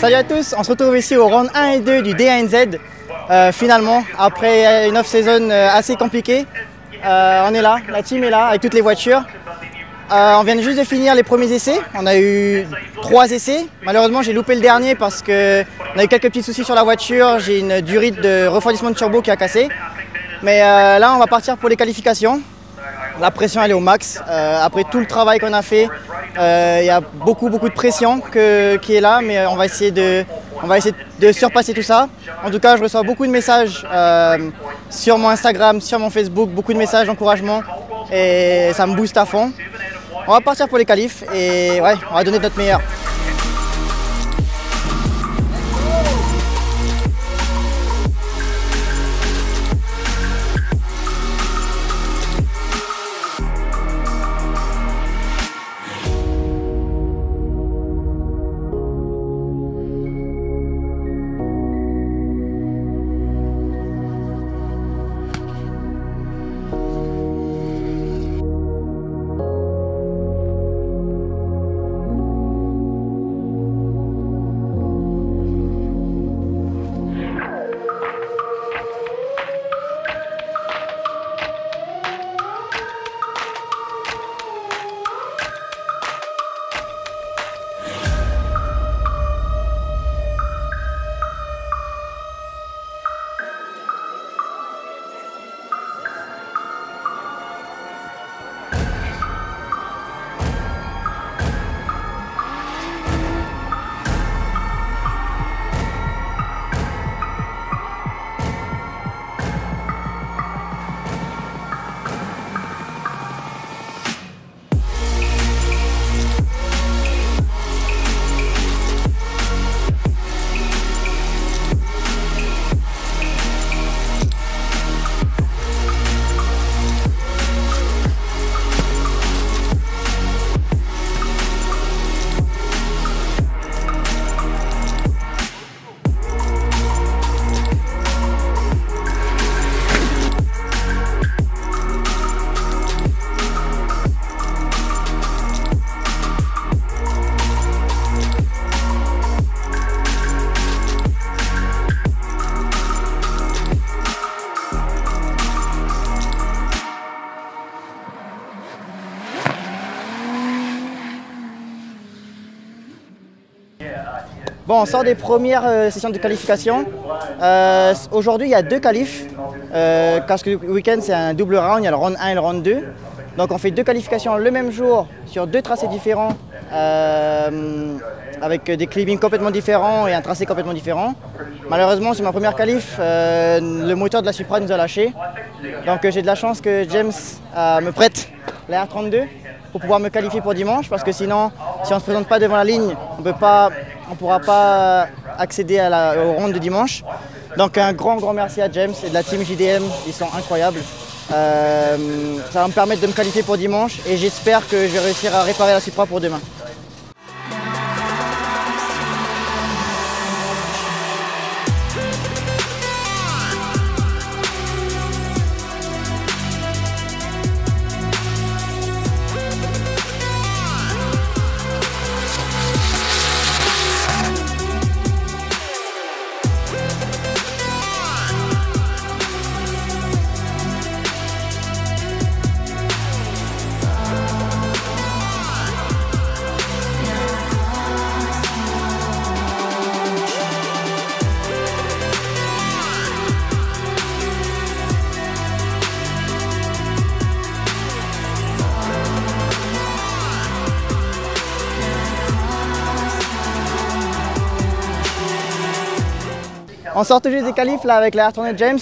Salut à tous, on se retrouve ici au round 1 et 2 du D1NZ. Finalement, après une off-season assez compliquée, on est là, la team est là avec toutes les voitures. On vient juste de finir les premiers essais, on a eu 3 essais. Malheureusement, j'ai loupé le dernier parce qu'on a eu quelques petits soucis sur la voiture. J'ai une durite de refroidissement de turbo qui a cassé. Mais là, on va partir pour les qualifications. La pression elle est au max. Après tout le travail qu'on a fait, il y a beaucoup de pression qui est là, mais on va essayer de surpasser tout ça. En tout cas, je reçois beaucoup de messages sur mon Instagram, sur mon Facebook, beaucoup de messages d'encouragement et ça me booste à fond. On va partir pour les qualifs et ouais, on va donner notre meilleur. Bon, on sort des premières sessions de qualification. Aujourd'hui, il y a 2 qualifs, parce que le week-end, c'est un double round, il y a le round 1 et le round 2. Donc on fait 2 qualifications le même jour, sur 2 tracés différents, avec des climbings complètement différents et un tracé complètement différent. Malheureusement, sur ma première qualif, le moteur de la Supra nous a lâché. Donc j'ai de la chance que James me prête la R32 pour pouvoir me qualifier pour dimanche, parce que sinon, si on ne se présente pas devant la ligne, on ne pourra pas accéder au round de dimanche. Donc un grand merci à James et de la team JDM, ils sont incroyables. Ça va me permettre de me qualifier pour dimanche et j'espère que je vais réussir à réparer la Supra pour demain. On sort tout juste des qualifs là, avec la R32 James,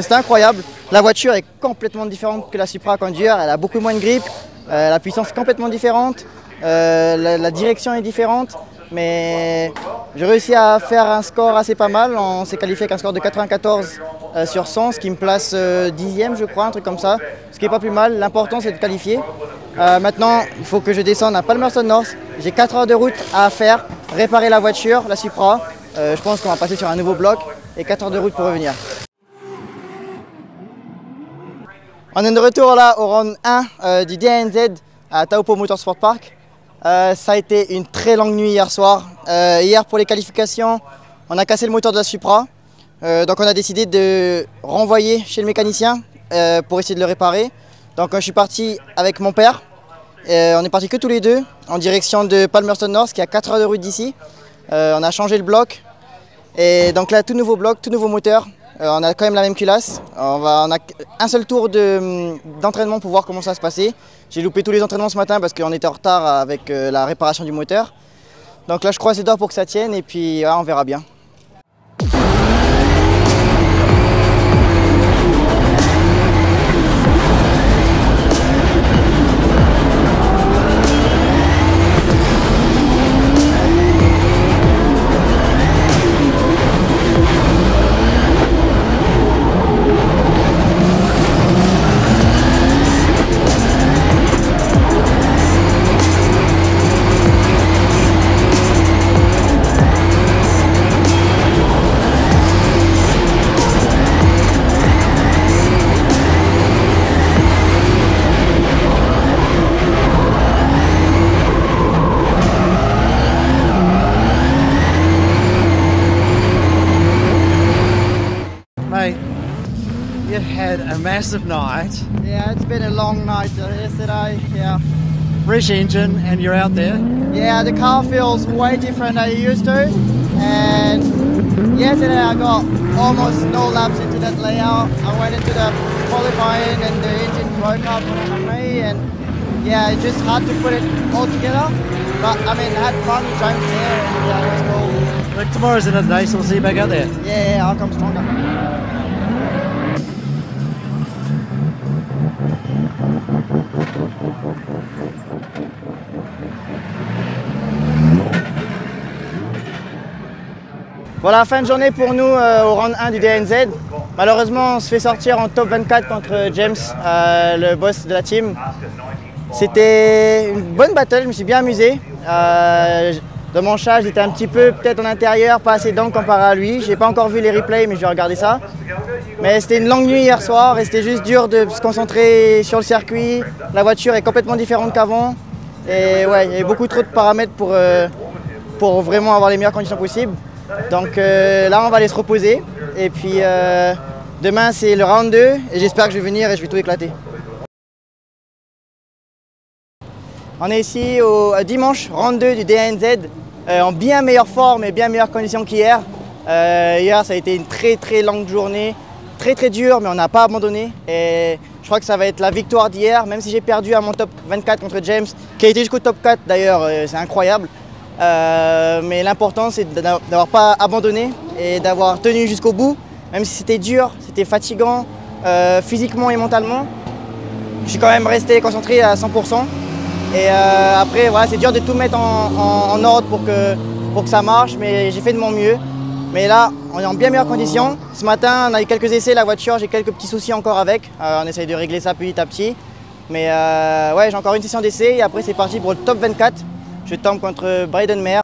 c'était incroyable. La voiture est complètement différente que la Supra à conduire, elle a beaucoup moins de grip, la puissance est complètement différente, la direction est différente, mais j'ai réussi à faire un score assez pas mal. On s'est qualifié avec un score de 94 sur 100, ce qui me place 10e je crois, un truc comme ça, ce qui n'est pas plus mal. L'important c'est de qualifier. Maintenant il faut que je descende à Palmerston North, j'ai 4 heures de route à faire, réparer la voiture, la Supra. Je pense qu'on va passer sur un nouveau bloc et 4 heures de route pour revenir. On est de retour là au round 1 du D1NZ à Taupo Motorsport Park. Ça a été une très longue nuit hier soir. Hier pour les qualifications, on a cassé le moteur de la Supra. Donc on a décidé de renvoyer chez le mécanicien pour essayer de le réparer. Donc je suis parti avec mon père. On est parti que tous les deux en direction de Palmerston North qui est à 4 heures de route d'ici. On a changé le bloc. Et donc là, tout nouveau bloc, tout nouveau moteur. On a quand même la même culasse. On a un seul tour d'entraînement pour voir comment ça va se passer. J'ai loupé tous les entraînements ce matin parce qu'on était en retard avec la réparation du moteur. Donc là, je croise les doigts pour que ça tienne et puis on verra bien. Mate, you've had a massive night. Yeah, it's been a long night yesterday, yeah. Fresh engine and you're out there. Yeah, the car feels way different than it used to. And yesterday I got almost no laps into that layout. I went into the qualifying and the engine broke up on me. And yeah, it's just hard to put it all together. But I mean, I had fun trying there and yeah, it was cool. But tomorrow's another day, so we'll see you back out there. Yeah, I'll come stronger. Voilà, fin de journée pour nous au round 1 du DNZ. Malheureusement, on se fait sortir en top 24 contre James, le boss de la team. C'était une bonne battle, je me suis bien amusé. Dans mon chat, j'étais un petit peu peut-être en intérieur, pas assez d'angle comparé à lui. J'ai pas encore vu les replays, mais je vais regarder ça. Mais c'était une longue nuit hier soir et c'était juste dur de se concentrer sur le circuit. La voiture est complètement différente qu'avant. Et ouais, il y avait beaucoup trop de paramètres pour vraiment avoir les meilleures conditions possibles. Donc là, on va aller se reposer. Et puis demain, c'est le round 2 et j'espère que je vais venir et je vais tout éclater. On est ici au dimanche, round 2 du DNZ, en bien meilleure forme et bien meilleures conditions qu'hier. Hier, ça a été une très longue journée, très dure, mais on n'a pas abandonné. Et je crois que ça va être la victoire d'hier, même si j'ai perdu à mon top 24 contre James, qui a été jusqu'au top 4 d'ailleurs, c'est incroyable. Mais l'important, c'est d'avoir pas abandonné et d'avoir tenu jusqu'au bout, même si c'était dur, c'était fatigant, physiquement et mentalement. Je suis quand même resté concentré à 100%. Et après, voilà, c'est dur de tout mettre en ordre pour que ça marche, mais j'ai fait de mon mieux. Mais là, on est en bien meilleures conditions. Ce matin, on a eu quelques essais, la voiture, j'ai quelques petits soucis encore avec. On essaye de régler ça petit à petit. Mais ouais, j'ai encore une session d'essai et après, c'est parti pour le top 24. Je tombe contre Braden Mayer.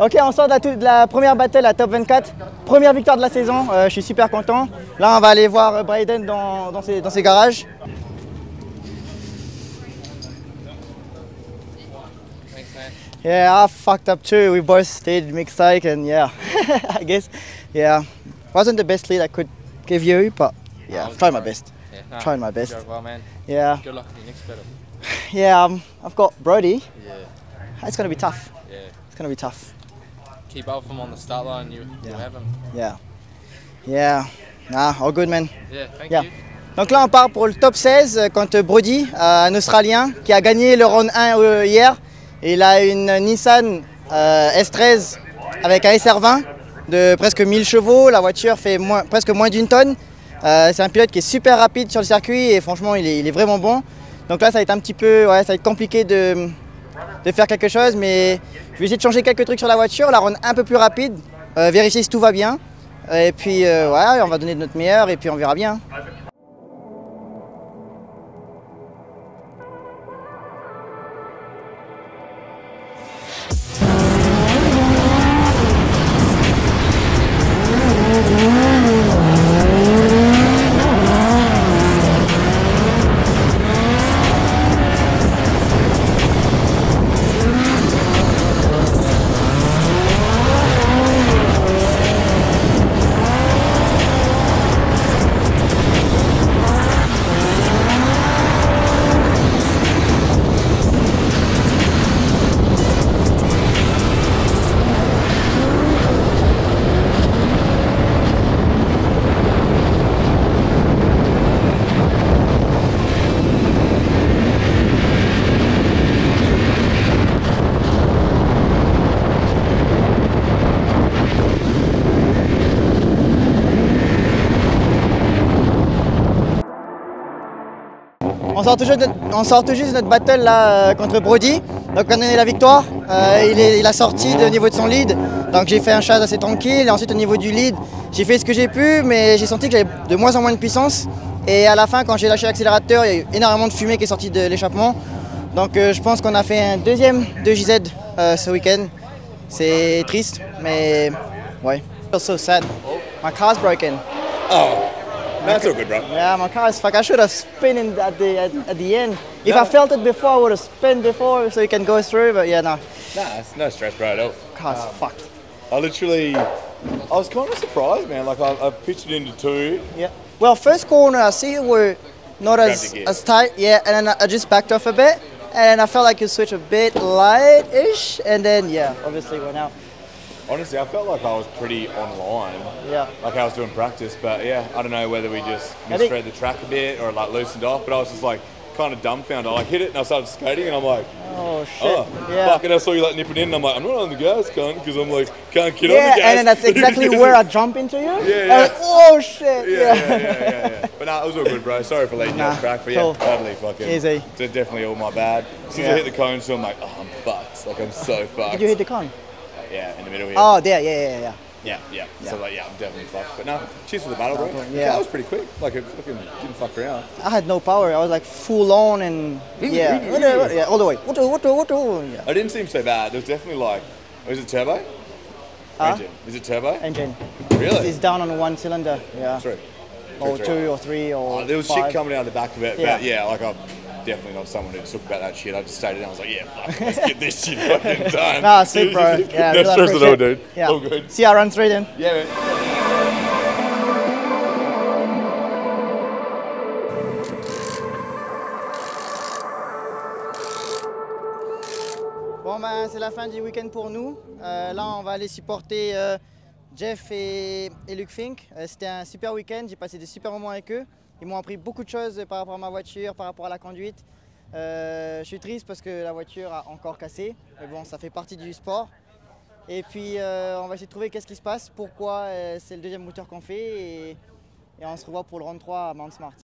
Ok, on sort de la première battle à top 24, première victoire de la saison, je suis super content. Là, on va aller voir Braden dans ses garages. Yeah, I fucked up too. We both stayed mixed psych and yeah, I guess, yeah, wasn't the best lead I could give you, but yeah, I've tried my best. Yeah, nah, Trying my best. you're well, man. Yeah, Good luck in your next battle. yeah. I've got Brody. Yeah, It's gonna be tough. yeah. It's gonna be tough. Keep up with him on the start line, you'll have him. Yeah, yeah. Nah, all good, man. Yeah, thank Yeah. you. Donc là, on part pour le top 16 contre Brody, un Australien qui a gagné le round 1 hier. Il a une Nissan S13 avec un SR20 de presque 1000 chevaux. La voiture fait presque moins d'une tonne. C'est un pilote qui est super rapide sur le circuit et franchement, il est vraiment bon. Donc là, ça va être un petit peu, ça va être compliqué de faire quelque chose, mais je vais essayer de changer quelques trucs sur la voiture, la rendre un peu plus rapide, vérifier si tout va bien. Et puis, on va donner de notre meilleur et puis on verra bien. On sort tout juste de notre battle là, contre Brody, donc on a donné la victoire. Il a sorti au niveau de son lead, donc j'ai fait un chasse assez tranquille. Et ensuite au niveau du lead, j'ai fait ce que j'ai pu, mais j'ai senti que j'avais de moins en moins de puissance. Et à la fin, quand j'ai lâché l'accélérateur, il y a eu énormément de fumée qui est sortie de l'échappement. Donc je pense qu'on a fait un deuxième 2JZ ce week-end. C'est triste, mais ouais. I feel so sad. My car's broken. Oh, that's all good, bro. Yeah, my car is fucked. I should have spun at the end. If I felt it before, I would have spun before so you can go through. But yeah, no, Nah, it's no stress, bro, at all. car's fucked. I was kind of surprised, man. Like, I pitched it into two. Yeah. Well, first corner, I see you were not Grabbed the gear. as tight. Yeah, and then I just backed off a bit, and I felt like you switched a bit light-ish, and then yeah, obviously went out. Honestly, I felt like I was pretty online, Yeah. like I was doing practice. But yeah, I don't know whether we just I think- misread the track a bit or like loosened off. But I was just like kind of dumbfounded. I like hit it and I started skating, and I'm like, Oh shit. oh, Yeah. fuck! And I saw you like nipping in, and I'm like, I'm not on the gas, cunt, because I'm like can't get on Yeah, the gas. and then that's exactly where I jump into you. Yeah, I was like, oh shit. Yeah. But nah, it was all good, bro. Sorry for letting you Nah, off track, but cool. yeah, totally fucking Easy. It's definitely all my bad. As soon as Yeah. I hit the cone, so I'm like, oh, I'm fucked. Like I'm so fucked. Did you hit the con? Yeah, in the middle here. Oh, there. Yeah. Yeah. So like, yeah, I'm definitely fucked. But no, cheers for the battle, bro. Yeah. That was pretty quick. Like it fucking didn't fuck around. I had no power. I was like full on and yeah, all the way. Yeah. It didn't seem so bad. There was definitely like, is it turbo? Huh? Engine. Is it turbo? Engine. Really? It's down on one cylinder. Yeah. Three. Or two or three or There was five. shit coming out the back of it, Yeah. but yeah, like I'm definitely not someone who took about that shit. I just stayed in. I was like, yeah, fuck, let's get this shit fucking done. Nah, sweet, bro. Yeah, no really stress at all, appreciate dude. it. Yeah. All good. See you around 3 then. Yeah, man. Bon ben c'est la fin du week-end pour nous. Là on va aller supporter Jeff et Luke Fink. C'était un super week-end, j'ai passé des super moments avec eux. Ils m'ont appris beaucoup de choses par rapport à ma voiture, par rapport à la conduite. Je suis triste parce que la voiture a encore cassé, mais bon ça fait partie du sport. Et puis on va essayer de trouver qu'est-ce qui se passe, pourquoi c'est le deuxième moteur qu'on fait et on se revoit pour le round 3 à Mount Smart.